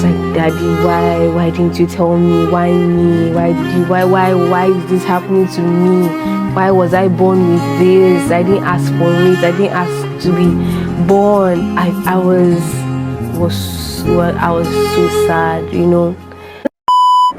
was like, Daddy, why didn't you tell me? Why me? Why is this happening to me? Why was I born with this? I didn't ask for it. I didn't ask to be born. I was so sad, you know.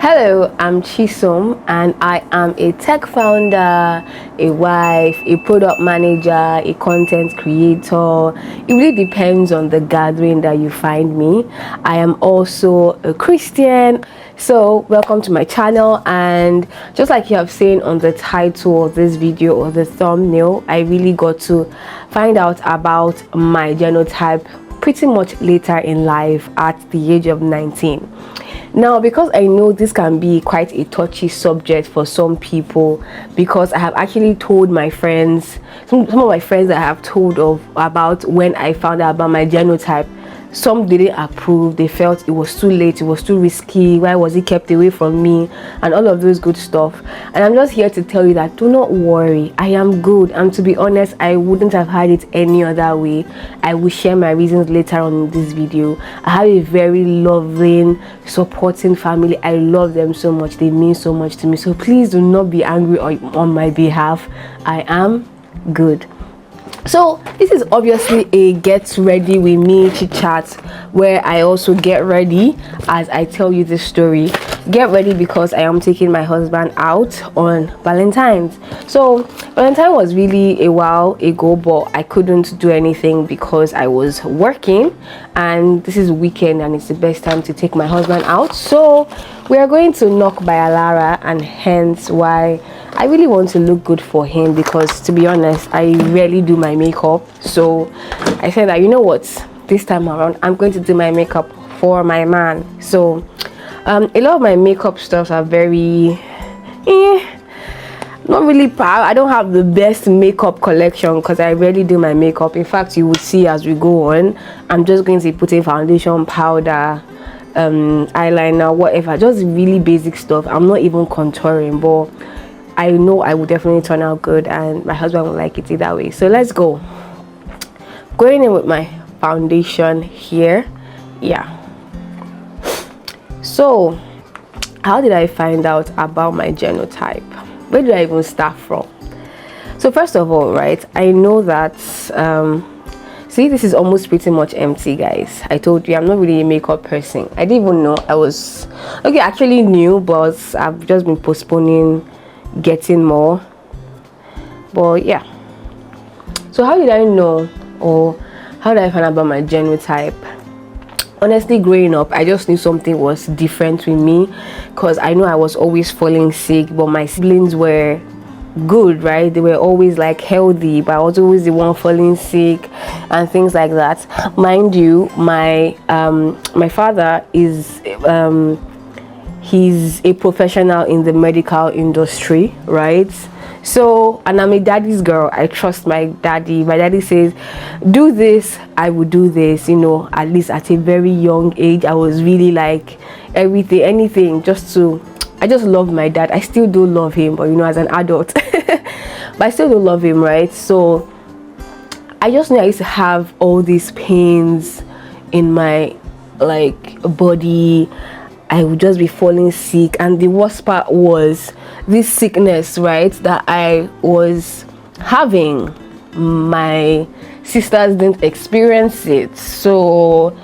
Hello, I'm Chisom and I am a tech founder, a wife, a product manager, a content creator. It really depends on the gathering that you find me. I am also a Christian. So welcome to my channel, and just like you have seen on the title of this video or the thumbnail, I really got to find out about my genotype pretty much later in life at the age of 19. Now, because I know this can be quite a touchy subject for some people, because I have actually told my friends, some of my friends that I have told about when I found out about my genotype, some didn't approve. They felt it was too late, it was too risky, why was it kept away from me, and all of those good stuff. And I'm just here to tell you that do not worry, I am good. And to be honest, I wouldn't have had it any other way. I will share my reasons later on in this video. I have a very loving, supporting family. I love them so much, they mean so much to me. So please do not be angry on my behalf. I am good. So this is obviously a get ready with me chit chat, where I also get ready as I tell you this story. Get ready because I am taking my husband out on Valentine's. So Valentine was really a while ago, but I couldn't do anything because I was working, and this is weekend and it's the best time to take my husband out. So we are going to knock by Alara, and hence why I really want to look good for him, because to be honest, I rarely do my makeup. So I said that, you know what, this time around I'm going to do my makeup for my man. So a lot of my makeup stuff are very not really proud. I don't have the best makeup collection because I rarely do my makeup. In fact, you will see as we go on, I'm just going to be putting foundation, powder, eyeliner, whatever, just really basic stuff. I'm not even contouring, but I know I will definitely turn out good and my husband will like it either way. So let's go. Going in with my foundation here. Yeah. So how did I find out about my genotype? Where do I even start from? So first of all, right, I know that see, this is almost pretty much empty, guys. I told you I'm not really a makeup person. I didn't even know I was okay. I actually knew, but I've just been postponing getting more. But yeah, so how did I know, or how did I find out about my genotype? Honestly, growing up, I just knew something was different with me, because I know I was always falling sick, but my siblings were good, right? They were always like healthy, but I was always the one falling sick and things like that. Mind you, my father is he's a professional in the medical industry, right? So, and I'm a daddy's girl. I trust my daddy. My daddy says do this, I will do this. You know, at least at a very young age, I was really like everything, anything, just to, I just love my dad. I still do love him, but you know, as an adult but I still do love him, right? So I just knew I used to have all these pains in my like body. I would just be falling sick, and the worst part was this sickness, right, that I was having. My sisters didn't experience it, so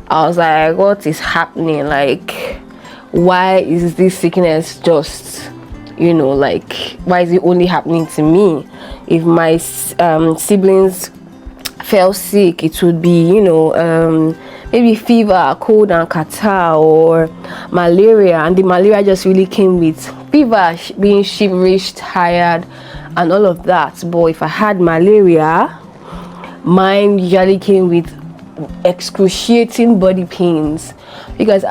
I was like, what is happening? Like, why is this sickness just, you know, like, why is it only happening to me? If my siblings fell sick, it would be, you know, maybe fever, cold and catarrh, or malaria, and the malaria just really came with fever, being shiverish, tired, and all of that. But if I had malaria, mine usually came with excruciating body pains, because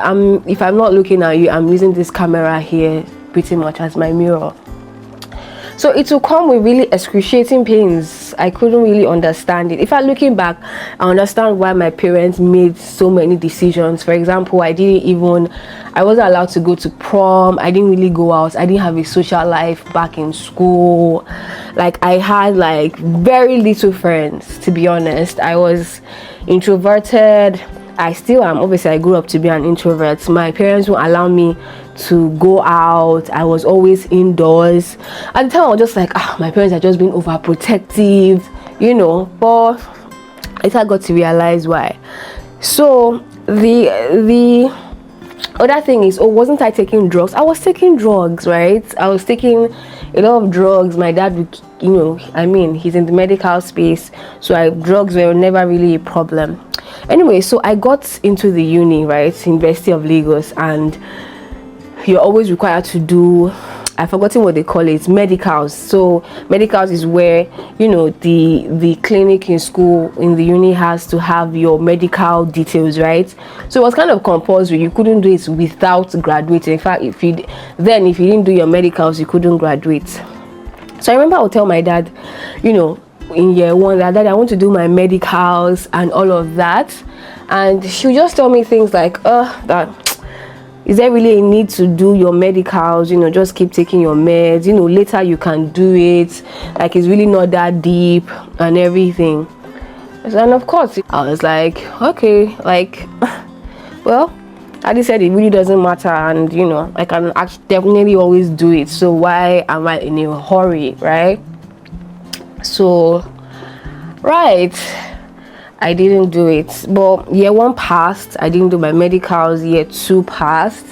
if I'm not looking at you, I'm using this camera here pretty much as my mirror. So it will come with really excruciating pains. I couldn't really understand it. In fact, looking back, I understand why my parents made so many decisions. For example, I wasn't allowed to go to prom. I didn't really go out. I didn't have a social life back in school. Like, I had like very little friends, to be honest. I was introverted. I still am. Obviously, I grew up to be an introvert. My parents won't allow me to go out. I was always indoors. At the time, I was just like, my parents are just being overprotective, you know. But later I got to realize why. So the other thing is, wasn't I taking drugs? I was taking drugs, right? I was taking a lot of drugs. My dad would, he's in the medical space, so drugs were never really a problem. Anyway, so I got into the uni, right, University of Lagos, and you're always required to do, I've forgotten what they call it, medicals. So medicals is where, the clinic in school, in the uni, has to have your medical details, right? So it was kind of compulsory. You couldn't do it without graduating. In fact, if you didn't do your medicals, you couldn't graduate. So I remember I would tell my dad, in year one, that I want to do my medicals and all of that, and she would just tell me things like, is there really a need to do your medicals? Just keep taking your meds, later you can do it, like it's really not that deep and everything. And of course I was like, okay, like well, Daddy said it really doesn't matter, and I can definitely always do it, so why am I in a hurry, right? So I didn't do it. But year one passed, I didn't do my medicals. Year two passed.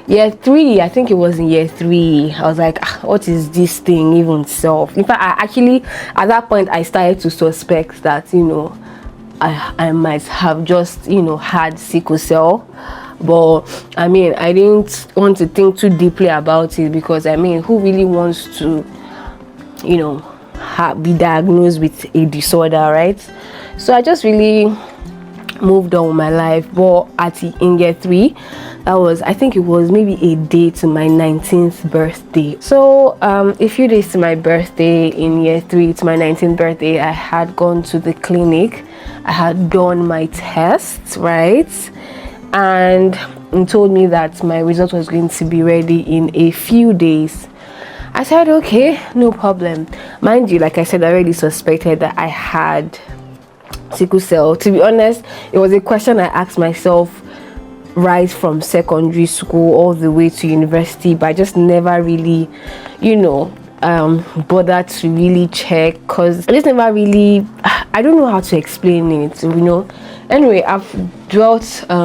Year three, I think it was in year three, I was like, what is this thing even self? In fact, I actually, at that point, I started to suspect that, I might have just, had sickle cell. But I didn't want to think too deeply about it, because who really wants to, be diagnosed with a disorder, right? So I just really moved on with my life. But in year three, I think it was maybe a day to my 19th birthday. So a few days to my birthday in year three, to my 19th birthday, I had gone to the clinic. I had done my tests, right? And it told me that my result was going to be ready in a few days. I said, okay, no problem. Mind you, like I said, I already suspected that I had sickle cell. To be honest, it was a question I asked myself right from secondary school all the way to university, but I just never really, bothered to really check, because I just never really, I don't know how to explain it, Anyway, I've dwelt a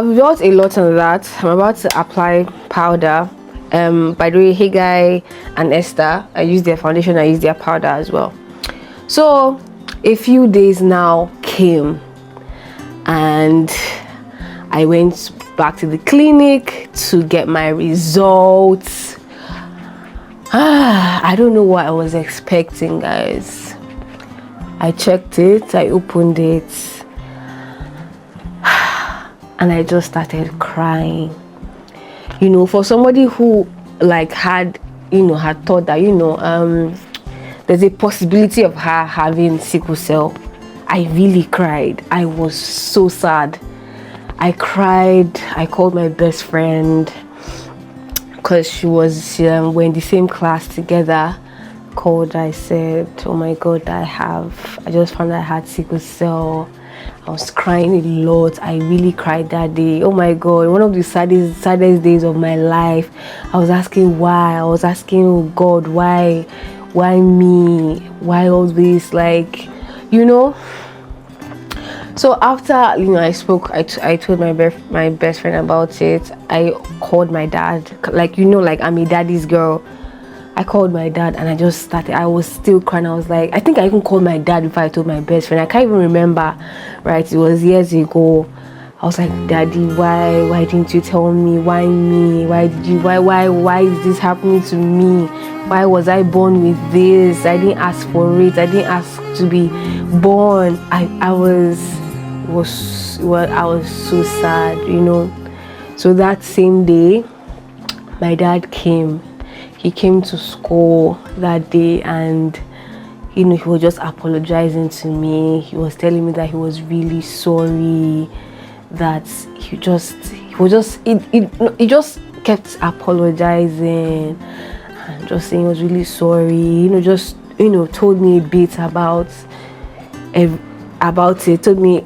lot on that. I'm about to apply powder. By the way, hey Guy and Esther, I use their foundation, I use their powder as well. So a few days now came, and I went back to the clinic to get my results. I don't know what I was expecting, guys. I checked it, I opened it, and I just started crying. For somebody who had thought that there's a possibility of her having sickle cell, I really cried. I was so sad. I cried. I called my best friend, because we're in the same class together. I said, oh my god, I just found out I had sickle cell. I was crying a lot. I really cried that day. Oh my god, one of the saddest days of my life. I was asking why. I was asking, oh god, why me? Why all this? So after I told my best friend about it. I called my dad. I'm a daddy's girl. I called my dad, and I was still crying. I was like, I think I even called my dad before I told my best friend. I can't even remember, right? It was years ago. I was like, Daddy, why didn't you tell me? Why me? Why is this happening to me? Why was I born with this? I didn't ask for it. I didn't ask to be born. I was so sad, So that same day, my dad came. He came to school that day, and he was just apologizing to me. He was telling me that he was really sorry, that he just kept apologizing and just saying he was really sorry. Told me a bit about about it, told me,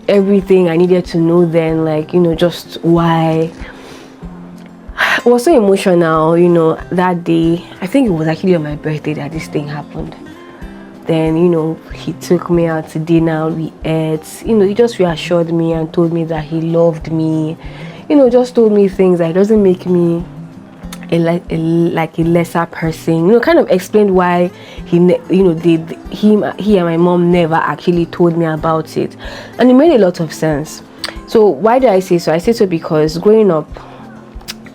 everything I needed to know then, like, just why. It was so emotional, that day. I think it was actually on my birthday that this thing happened. Then, he took me out to dinner, we ate, he just reassured me and told me that he loved me, just told me things that doesn't make me a lesser person, kind of explained why he and my mom never actually told me about it, and it made a lot of sense. So why do I say so? I say so because growing up,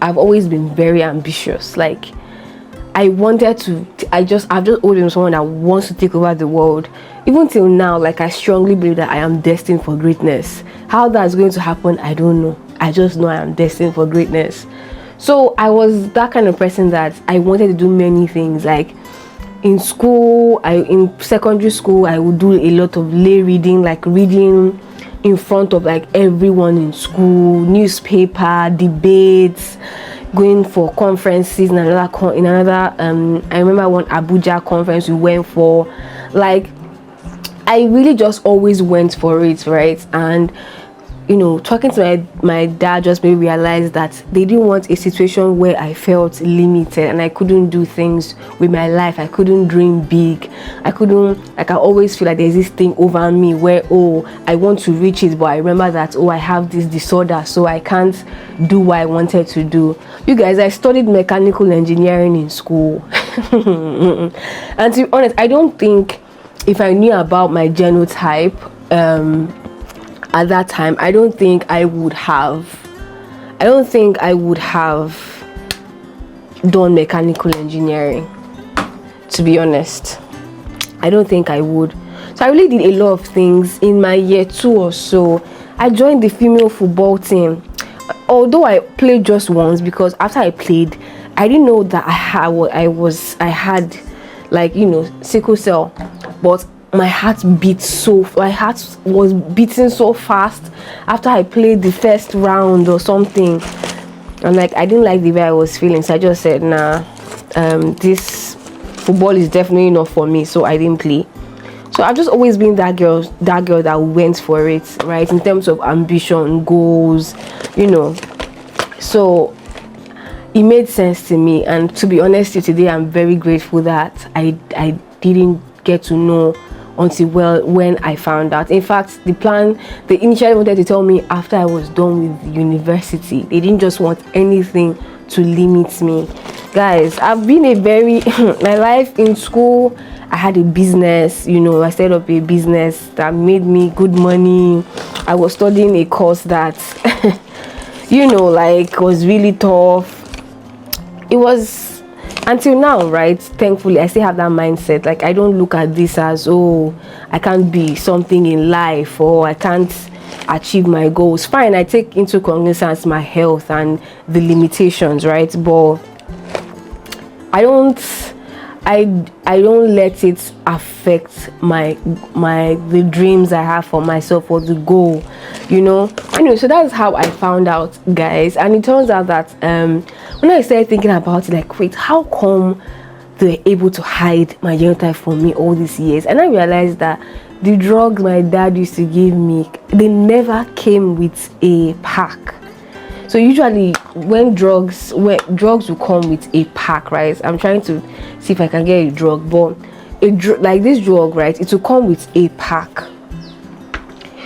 I've always been very ambitious. Like, I've just always been someone that wants to take over the world. Even till now, like, I strongly believe that I am destined for greatness. How that's going to happen, I don't know. I just know I am destined for greatness. So I was that kind of person that I wanted to do many things. Like, in school, in secondary school, I would do a lot of lay reading, like reading in front of like everyone in school, newspaper, debates, going for conferences in another I remember one Abuja conference we went for. Like, I really just always went for it, right? And talking to my dad just made me realize that they didn't want a situation where I felt limited and I couldn't do things with my life. I couldn't dream big. I always feel like there's this thing over me where, I want to reach it, but I remember that, I have this disorder, so I can't do what I wanted to do. You guys, I studied mechanical engineering in school. And to be honest, I don't think if I knew about my genotype, at that time, I don't think I would have done mechanical engineering, to be honest. I don't think I would. So I really did a lot of things. In my year 2 or so, I joined the female football team, although I played just once, because after I played, I didn't know that I had like, sickle cell, but my heart was beating so fast after I played the first round or something. And like, I didn't like the way I was feeling, so I just said, nah, this football is definitely not for me, so I didn't play. So I've just always been that girl that went for it, right, in terms of ambition, goals, so it made sense to me. And to be honest with you, today I'm very grateful that I didn't get to know until when I found out. In fact, they initially wanted to tell me after I was done with university. They didn't just want anything to limit me. Guys, I've been my life in school, I had a business, I set up a business that made me good money. I was studying a course that like, was really tough. It was until now, right? Thankfully, I still have that mindset. Like, I don't look at this as, I can't be something in life, or I can't achieve my goals. Fine, I take into cognizance my health and the limitations, right? But I don't let it affect the dreams I have for myself, or the goal, Anyway, so that's how I found out, guys. And it turns out that when I started thinking about it, like, wait, how come they were able to hide my genotype from me all these years? And I realized that the drugs my dad used to give me, they never came with a pack. So usually when drugs will come with a pack, right? I'm trying to see if I can get a drug, but like this drug, right, it will come with a pack.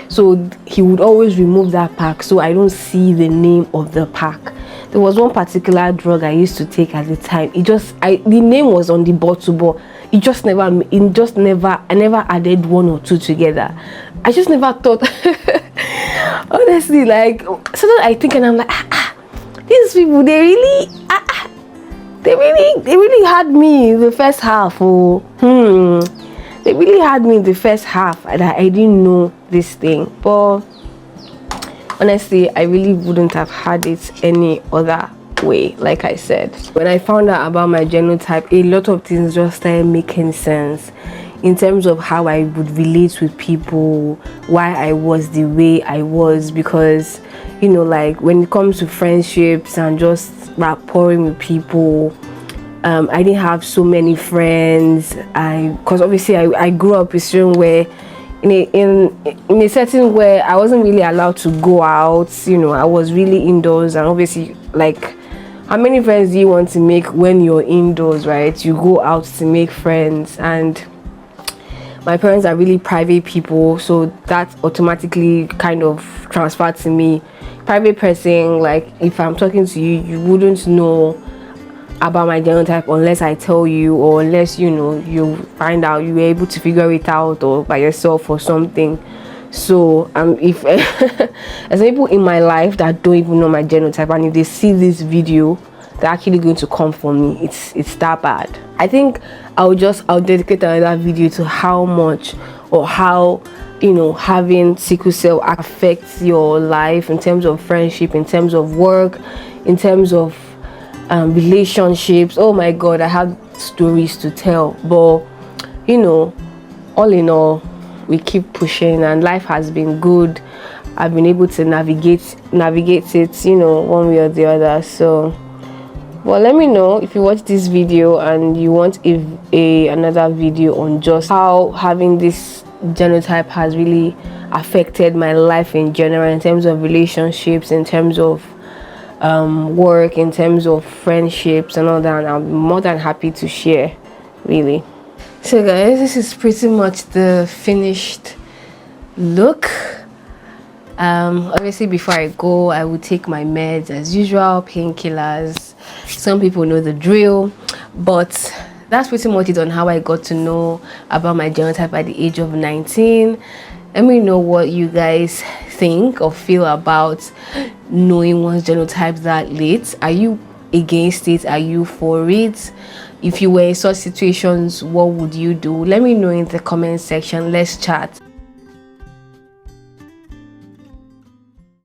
So he would always remove that pack, so I don't see the name of the pack. There was one particular drug I used to take at the time. The name was on the bottle, but I never added one or two together. I just never thought. Honestly, like, sometimes I think and I'm like, these people, they really had me the first half. They really had me the first half that I didn't know this thing. But honestly, I really wouldn't have had it any other way. Like I said, when I found out about my genotype, a lot of things just started making sense in terms of how I would relate with people, why I was the way I was. Because like, when it comes to friendships and just rapport with people, I didn't have so many friends. Because obviously I grew up in a situation where in a setting where I wasn't really allowed to go out. You know, I was really indoors, and obviously, like, how many friends do you want to make when you're indoors, right? You go out to make friends, and my parents are really private people, so that automatically kind of transferred to me. Private person, like, if I'm talking to you, you wouldn't know about my genotype unless I tell you, or unless, you know, you find out, you were able to figure it out or by yourself or something. So if there's people in my life that don't even know my genotype, and if they see this video, they're actually going to come for me. It's that bad. I think I'll dedicate another video to how much, or how, you know, having sickle cell affects your life in terms of friendship, in terms of work, in terms of relationships. Oh my god, I have stories to tell. But you know, all in all, we keep pushing, and life has been good. I've been able to navigate it, you know, one way or the other. So, well, let me know if you watch this video and you want another video on just how having this genotype has really affected my life in general, in terms of relationships, in terms of work, in terms of friendships and all that. And I'm more than happy to share, really. So guys, this is pretty much the finished look. Obviously, before I go, I will take my meds as usual, painkillers. Some people know the drill, but that's pretty much it on how I got to know about my genotype at the age of 19. Let me know what you guys think or feel about knowing one's genotype that late. Are you against it? Are you for it? If you were in such situations, what would you do? Let me know in the comment section. Let's chat.